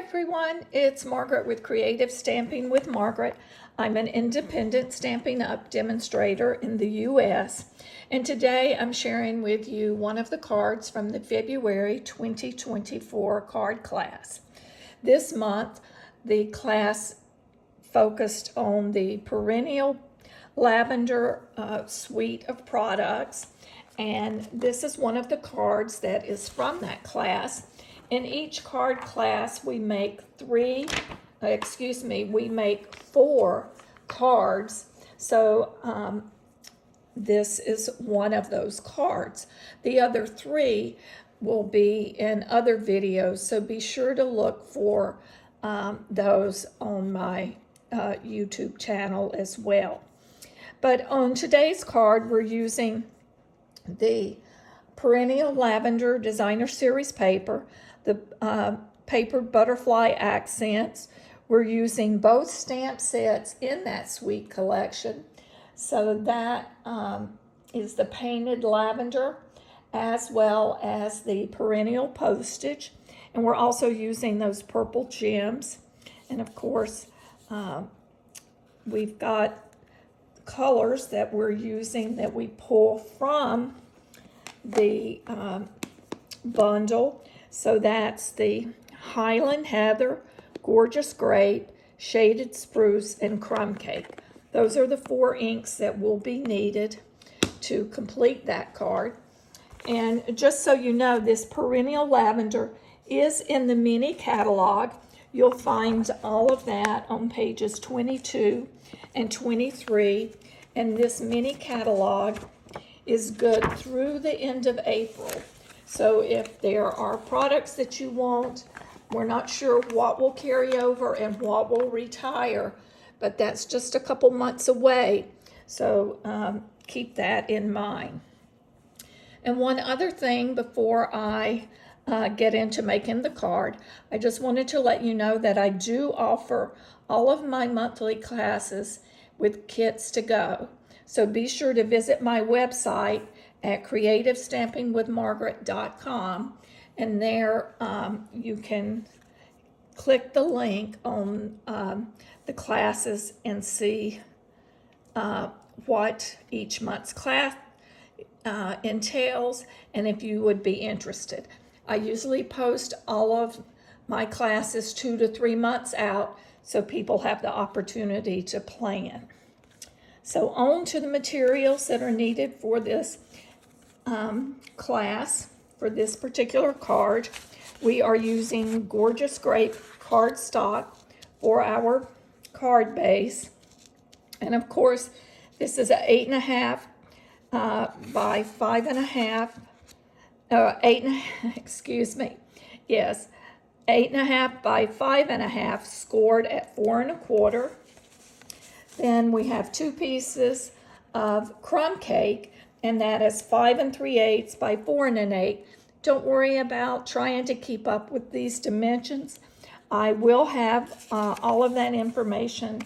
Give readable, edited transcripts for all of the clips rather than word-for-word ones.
everyone, it's Margaret with Creative Stamping with Margaret. I'm an independent Stampin' Up demonstrator in the U.S. and today I'm sharing with you one of the cards from the February 2024 card class. This month the class focused on the Perennial Lavender suite of products, and this is one of the cards that is from that class. In each card class, we make four cards. So this is one of those cards. The other three will be in other videos, so be sure to look for those on my YouTube channel as well. But on today's card, we're using the Perennial Lavender Designer Series paper, the papered butterfly accents. We're using both stamp sets in that suite collection. So that is the painted lavender as well as the perennial postage. And we're also using those purple gems. And of course, we've got colors that we're using that we pull from the bundle. So that's the Highland Heather, Gorgeous Grape, Shaded Spruce, and Crumb Cake. Those are the four inks that will be needed to complete that card. And just so you know, this Perennial Lavender is in the mini catalog. You'll find all of that on pages 22 and 23. And this mini catalog is good through the end of April. So if there are products that you want, we're not sure what will carry over and what will retire, but that's just a couple months away. So keep that in mind. And one other thing before I get into making the card, I just wanted to let you know that I do offer all of my monthly classes with kits to go. So be sure to visit my website at creativestampingwithmargaret.com, and there you can click the link on the classes and see what each month's class entails, and if you would be interested. I usually post all of my classes 2 to 3 months out so people have the opportunity to plan. So on to the materials that are needed for this class, for this particular card. We are using Gorgeous Grape Cardstock for our card base. And of course, this is an 8.5 by 5.5, 8.5 by 5.5, scored at 4 1/4. Then we have 2 pieces of crumb cake, and that is 5 3/8 by 4 1/8. Don't worry about trying to keep up with these dimensions. I will have all of that information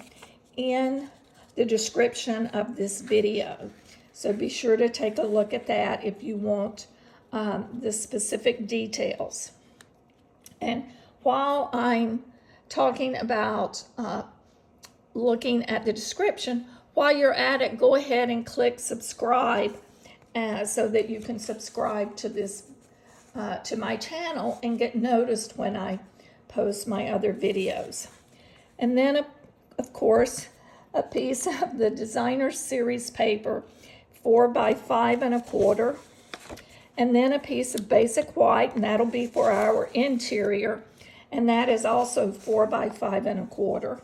in the description of this video. So be sure to take a look at that if you want the specific details. And while I'm talking about looking at the description, while you're at it, go ahead and click subscribe so that you can subscribe to this to my channel and get noticed when I post my other videos. And then of course a piece of the Designer Series paper, 4 by 5 1/4, and then a piece of basic white, and that'll be for our interior, and that is also 4 by 5 1/4.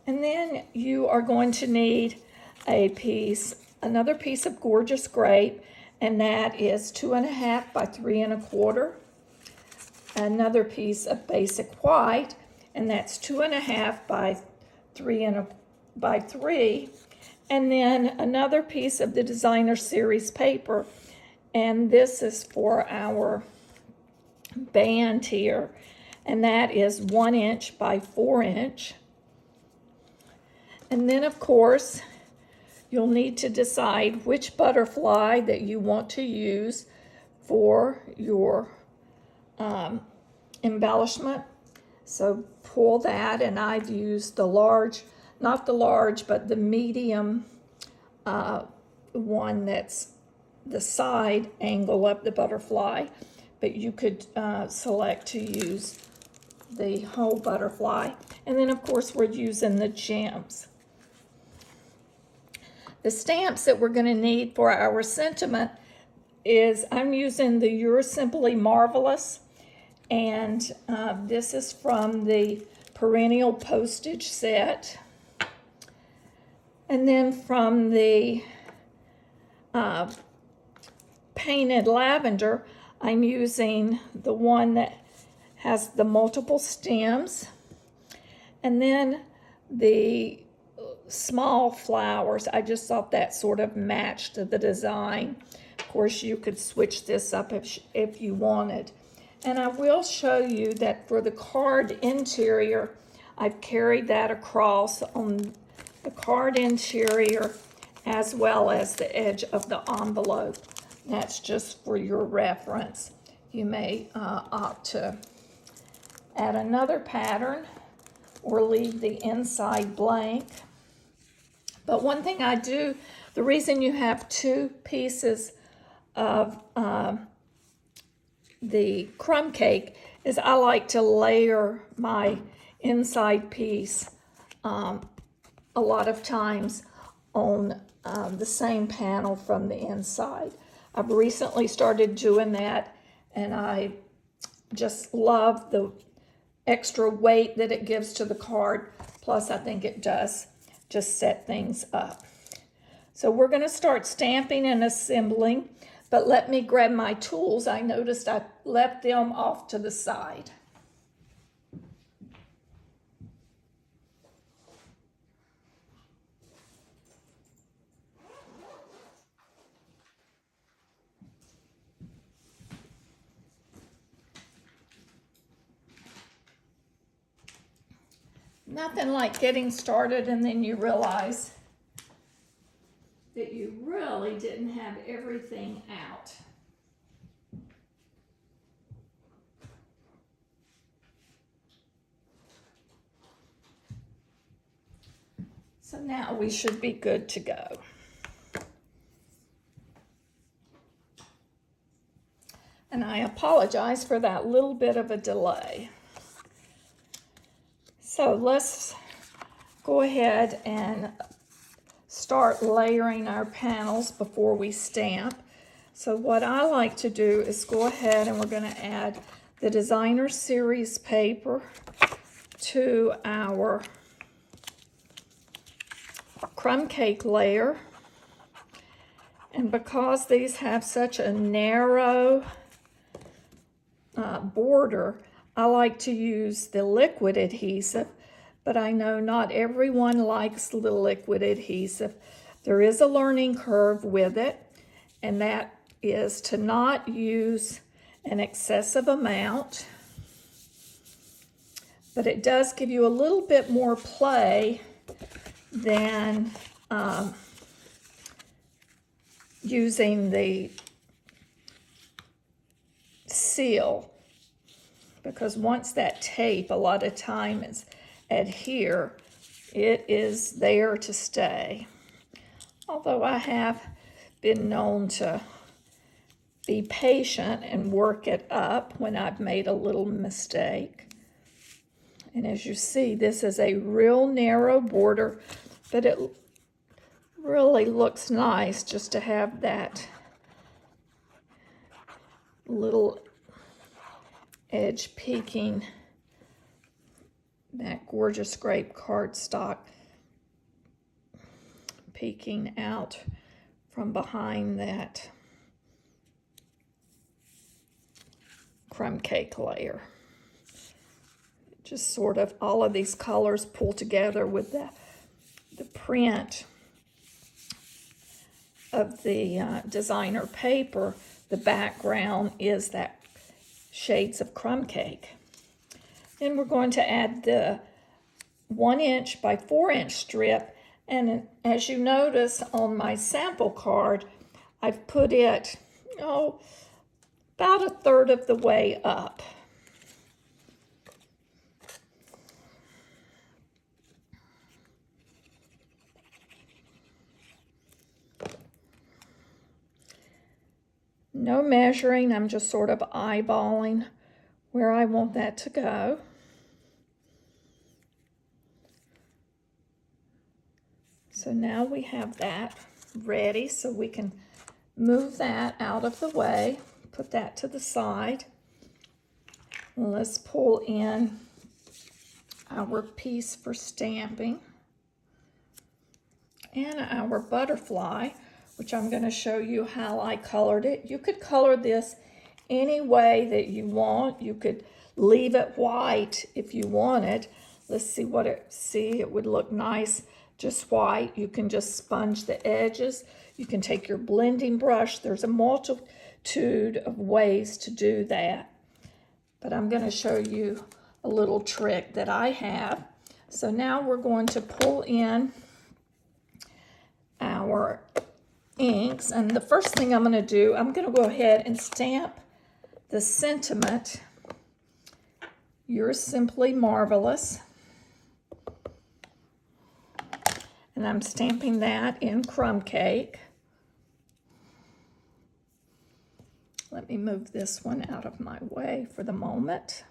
And then you are going to need another piece of Gorgeous Grape, and that is 2.5 by 3 1/4. Another piece of basic white, and that's 2.5 by 3. And then another piece of the Designer Series paper, and this is for our band here, and that is 1 inch by 4 inch. And then of course you'll need to decide which butterfly that you want to use for your embellishment. So pull that, and I've used the large, not the large, but the medium one that's the side angle of the butterfly, but you could select to use the whole butterfly. And then of course we're using the gems. The stamps that we're going to need for our sentiment is, I'm using the You're Simply Marvelous, and this is from the Perennial postage set. And then from the Painted Lavender, I'm using the one that has the multiple stems. And then the small flowers, I just thought that sort of matched the design. Of course, you could switch this up if you wanted. And I will show you that for the card interior, I've carried that across on the card interior as well as the edge of the envelope. That's just for your reference. You may opt to add another pattern or leave the inside blank. But one thing I do, the reason you have two pieces of the crumb cake is I like to layer my inside piece a lot of times on the same panel from the inside. I've recently started doing that, and I just love the extra weight that it gives to the card. Plus, I think it does just set things up. So we're going to start stamping and assembling, but let me grab my tools. I noticed I left them off to the side. Nothing like getting started and then you realize that you really didn't have everything out. So now we should be good to go. And I apologize for that little bit of a delay. So let's go ahead and start layering our panels before we stamp. So what I like to do is go ahead and we're going to add the Designer Series paper to our crumb cake layer. And because these have such a narrow border, I like to use the liquid adhesive, but I know not everyone likes the liquid adhesive. There is a learning curve with it, and that is to not use an excessive amount, but it does give you a little bit more play than using the seal, because once that tape a lot of time is adhere, it is there to stay. Although I have been known to be patient and work it up when I've made a little mistake. And as you see, this is a real narrow border, but it really looks nice just to have that little edge peeking, that gorgeous grape cardstock peeking out from behind that crumb cake layer. Just sort of all of these colors pull together with the print of the designer paper. The background is that shades of crumb cake. Then we're going to add the 1 inch by 4 inch strip, and as you notice on my sample card, I've put it about a third of the way up. measuring. I'm just sort of eyeballing where I want that to go. So now we have that ready, so we can move that out of the way, put that to the side. Let's pull in our piece for stamping and our butterfly, which I'm going to show you how I colored it. You could color this any way that you want. You could leave it white if you wanted. Let's see what it would look nice just white. You can just sponge the edges. You can take your blending brush. There's a multitude of ways to do that, but I'm going to show you a little trick that I have. So now we're going to pull in our inks, and the first thing I'm going to do, I'm going to go ahead and stamp the sentiment, "You're Simply Marvelous," and I'm stamping that in Crumb Cake. Let me move this one out of my way for the moment.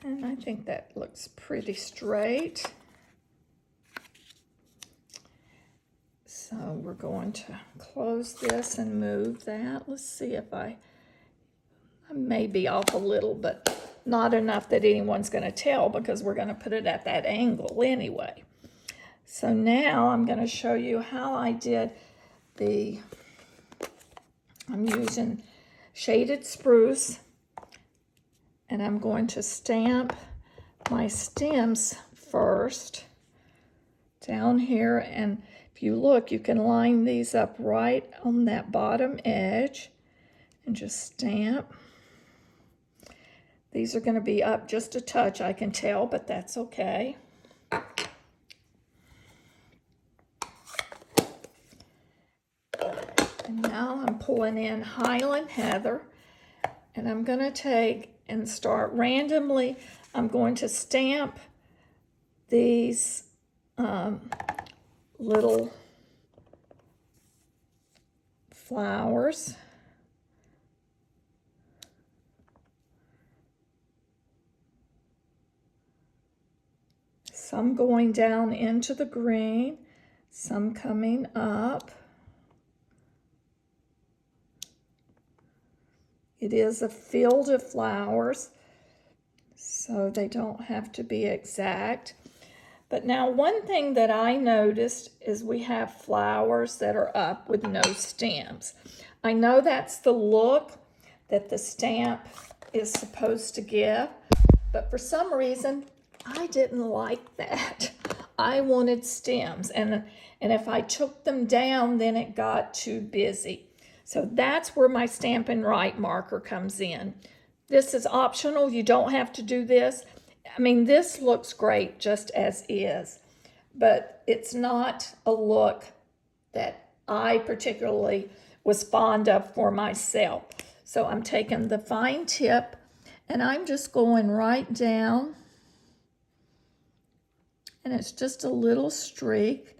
And I think that looks pretty straight. So we're going to close this and move that. Let's see if I may be off a little, but not enough that anyone's going to tell, because we're going to put it at that angle anyway. So now I'm going to show you how I did I'm using shaded spruce, and I'm going to stamp my stems first down here, and if you look, you can line these up right on that bottom edge and just stamp. These are going to be up just a touch, I can tell, but that's okay. And now I'm pulling in Highland Heather, and I'm going to take and start randomly. I'm going to stamp these little flowers. Some going down into the green, some coming up. It is a field of flowers, so they don't have to be exact. But now one thing that I noticed is we have flowers that are up with no stems. I know that's the look that the stamp is supposed to give, but for some reason, I didn't like that. I wanted stems, and if I took them down, then it got too busy. So that's where my Stampin' Right marker comes in. This is optional. You don't have to do this. I mean, this looks great just as is, but it's not a look that I particularly was fond of for myself. So I'm taking the fine tip, and I'm just going right down, and it's just a little streak,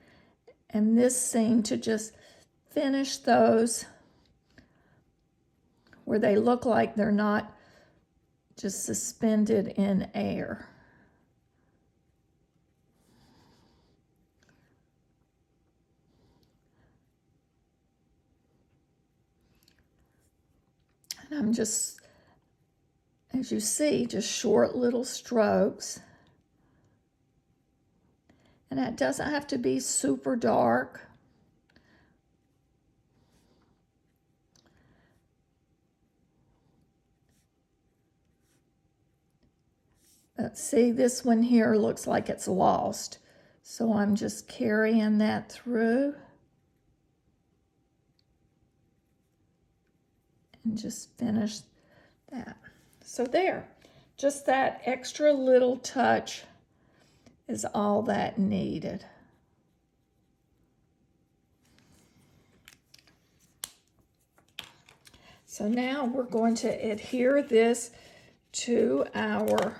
and this seemed to just finish those where they look like they're not just suspended in air. And I'm just, as you see, just short little strokes. And that doesn't have to be super dark. But see, this one here looks like it's lost. So I'm just carrying that through. And just finish that. So there, just that extra little touch is all that needed. So now we're going to adhere this to our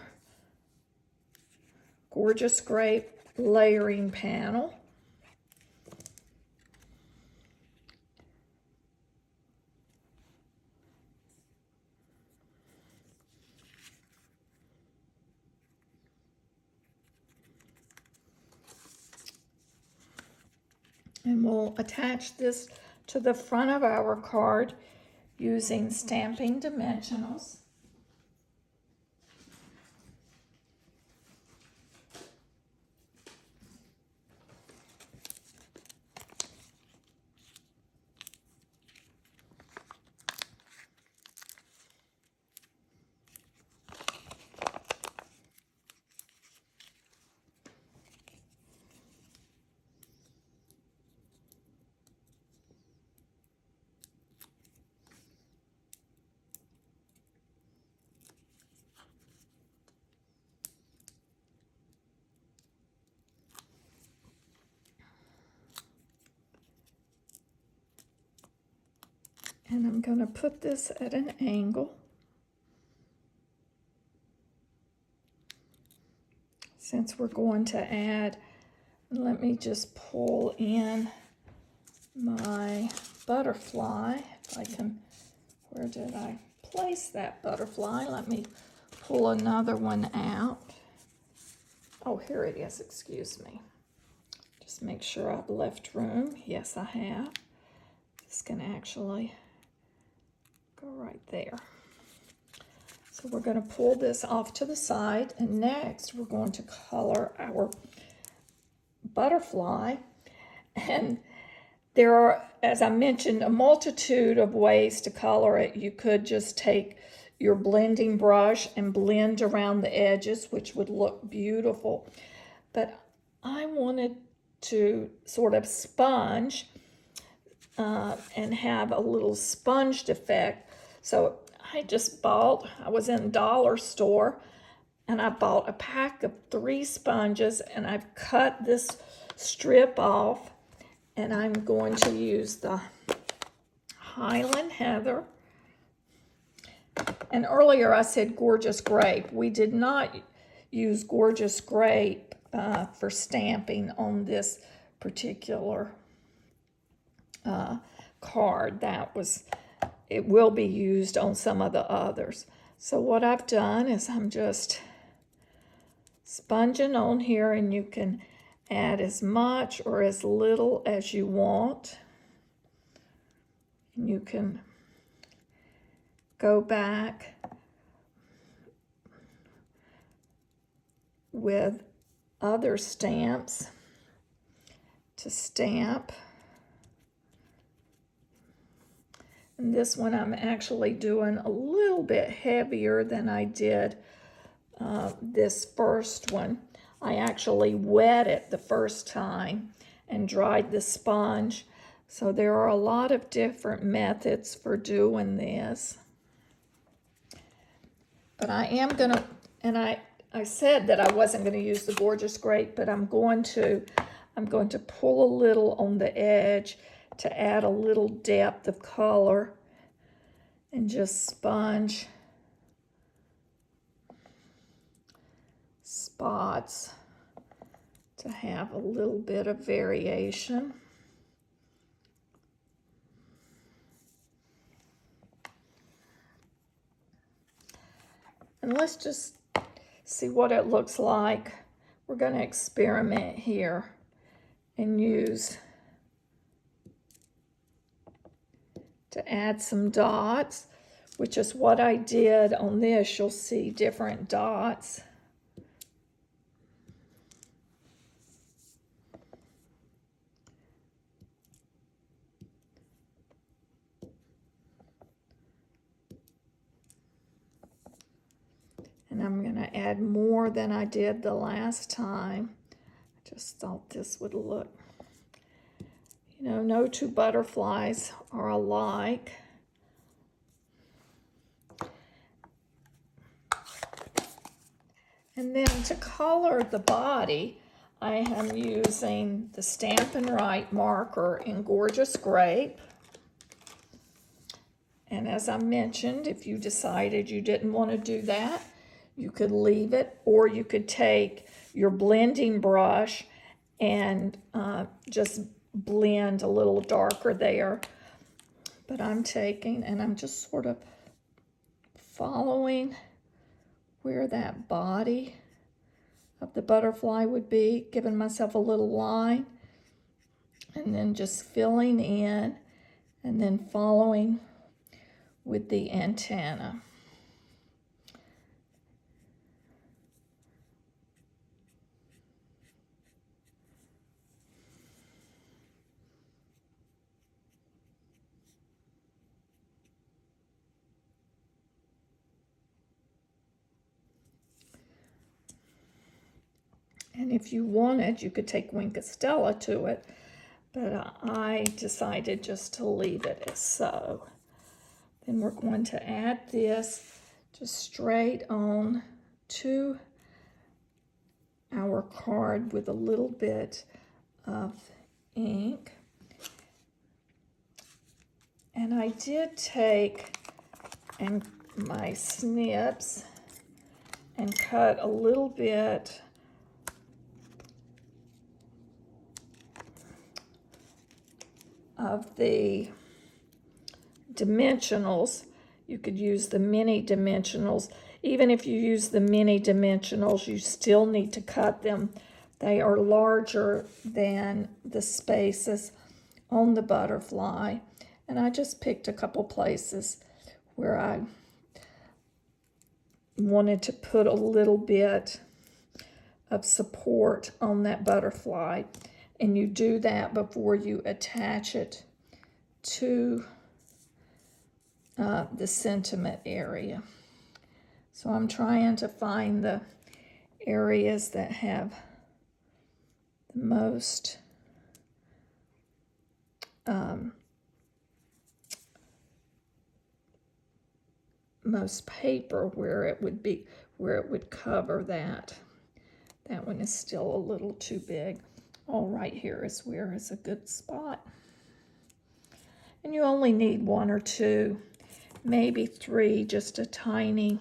Gorgeous Grape layering panel. And we'll attach this to the front of our card using stamping dimensionals. And I'm going to put this at an angle. Since we're going to add, let me just pull in my butterfly. If I can, where did I place that butterfly? Let me pull another one out. Oh, here it is, excuse me. Just make sure I've left room. Yes, I have. This can actually go right there. So we're going to pull this off to the side, and next we're going to color our butterfly. And there are, as I mentioned, a multitude of ways to color it. You could just take your blending brush and blend around the edges, which would look beautiful. But I wanted to sort of sponge and have a little sponged effect. So I was in a dollar store, and I bought a pack of 3 sponges, and I've cut this strip off, and I'm going to use the Highland Heather. And earlier I said Gorgeous Grape. We did not use Gorgeous Grape for stamping on this particular card. It will be used on some of the others. So what I've done is I'm just sponging on here, and you can add as much or as little as you want. And you can go back with other stamps to stamp. And this one I'm actually doing a little bit heavier than I did this first one. I actually wet it the first time and dried the sponge. So there are a lot of different methods for doing this. But I am going to, and I said that I wasn't going to use the Gorgeous Grape, but I'm going to pull a little on the edge to add a little depth of color, and just sponge spots to have a little bit of variation. And let's just see what it looks like. We're going to experiment here and use to add some dots, which is what I did on this. You'll see different dots. And I'm going to add more than I did the last time. I just thought this would look, no 2 butterflies are alike. And then to color the body, I am using the Stampin' Up marker in Gorgeous Grape. And as I mentioned, if you decided you didn't want to do that, you could leave it, or you could take your blending brush and just blend a little darker there. But I'm taking, and I'm just sort of following where that body of the butterfly would be, giving myself a little line, and then just filling in, and then following with the antenna. And if you wanted, you could take Wink Stella to it, but I decided just to leave it as so. Then we're going to add this just straight on to our card with a little bit of ink. And I did take my snips and cut a little bit of the dimensionals. You could use the mini dimensionals. Even if you use the mini dimensionals, you still need to cut them. They are larger than the spaces on the butterfly. And I just picked a couple places where I wanted to put a little bit of support on that butterfly. And you do that before you attach it to the sentiment area. So I'm trying to find the areas that have the most most paper where it would cover that. That one is still a little too big. Oh, right here is where is a good spot. And you only need one or two, maybe three, just a tiny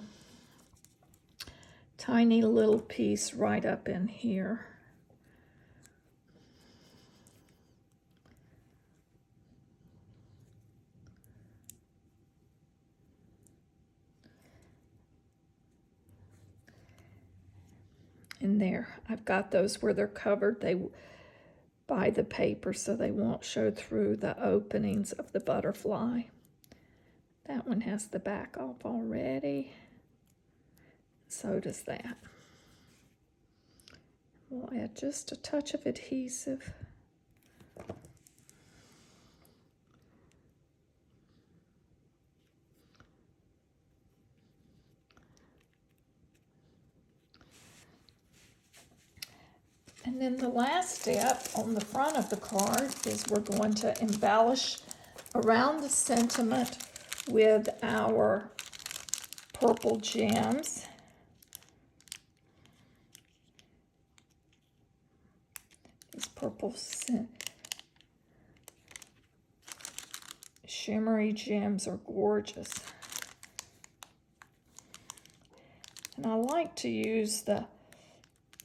little piece right up in here. And there, I've got those where they're covered by the paper so they won't show through the openings of the butterfly. That one has the back off already. So does that. We'll add just a touch of adhesive. And then the last step on the front of the card is we're going to embellish around the sentiment with our purple gems. These purple shimmery gems are gorgeous. And I like to use the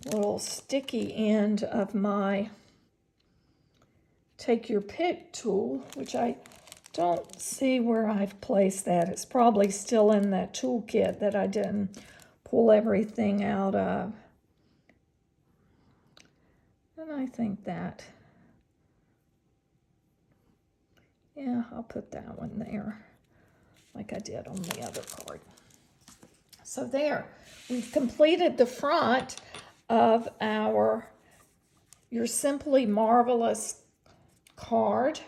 little sticky end of my Take Your Pick tool, which I don't see where I've placed that. It's probably still in that toolkit that I didn't pull everything out of. And I think that, yeah, I'll put that one there like I did on the other card. So there, we've completed the front of your Simply Marvelous card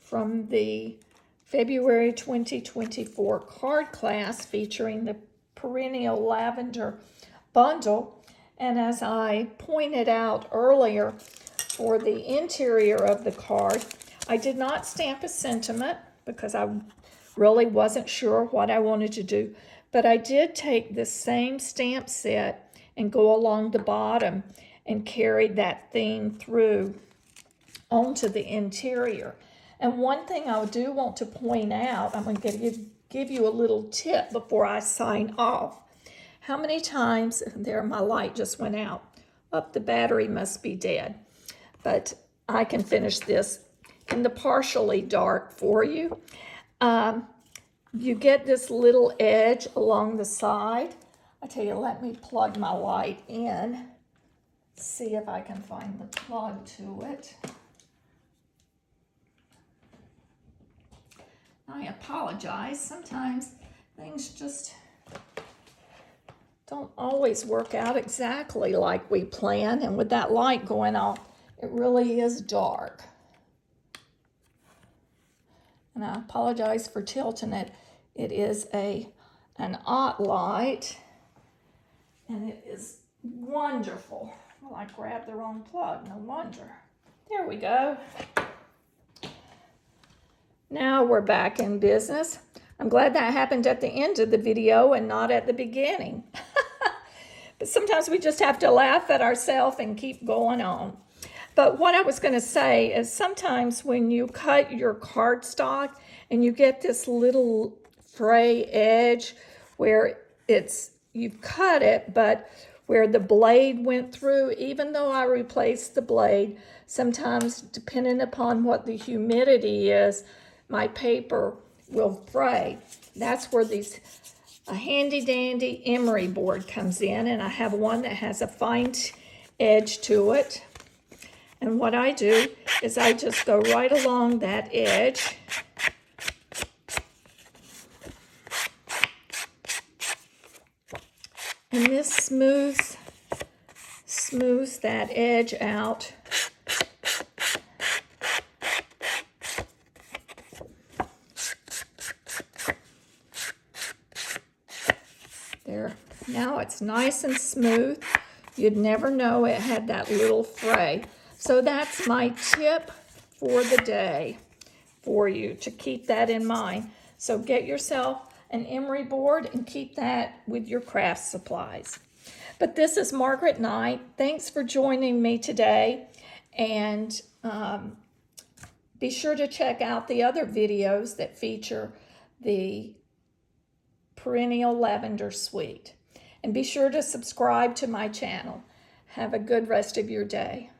from the February 2024 card class featuring the Perennial Lavender bundle. And as I pointed out earlier, for the interior of the card, I did not stamp a sentiment because I really wasn't sure what I wanted to do. But I did take the same stamp set and go along the bottom and carry that theme through onto the interior. And one thing I do want to point out, I'm going to give you a little tip before I sign off. How many times, there my light just went out. Oh, the battery must be dead. But I can finish this in the partially dark for you. You get this little edge along the side. I tell you, let me plug my light in. See if I can find the plug to it. I apologize. Sometimes things just don't always work out exactly like we plan. And with that light going off, it really is dark. And I apologize for tilting it. It is an OT light, and it is wonderful. Well, I grabbed the wrong plug, no wonder. There we go. Now we're back in business. I'm glad that happened at the end of the video and not at the beginning. But sometimes we just have to laugh at ourselves and keep going on. But what I was going to say is sometimes when you cut your cardstock and you get this little fray edge where you've cut it, but where the blade went through, even though I replaced the blade, sometimes depending upon what the humidity is, my paper will fray. That's where a handy dandy emery board comes in, and I have one that has a fine edge to it. And what I do is I just go right along that edge. And this smooths that edge out. There. Now it's nice and smooth. You'd never know it had that little fray. So that's my tip for the day for you, to keep that in mind. So get yourself an emery board and keep that with your craft supplies. But this is Margaret Knight. Thanks for joining me today. And be sure to check out the other videos that feature the Perennial Lavender Suite. And be sure to subscribe to my channel. Have a good rest of your day.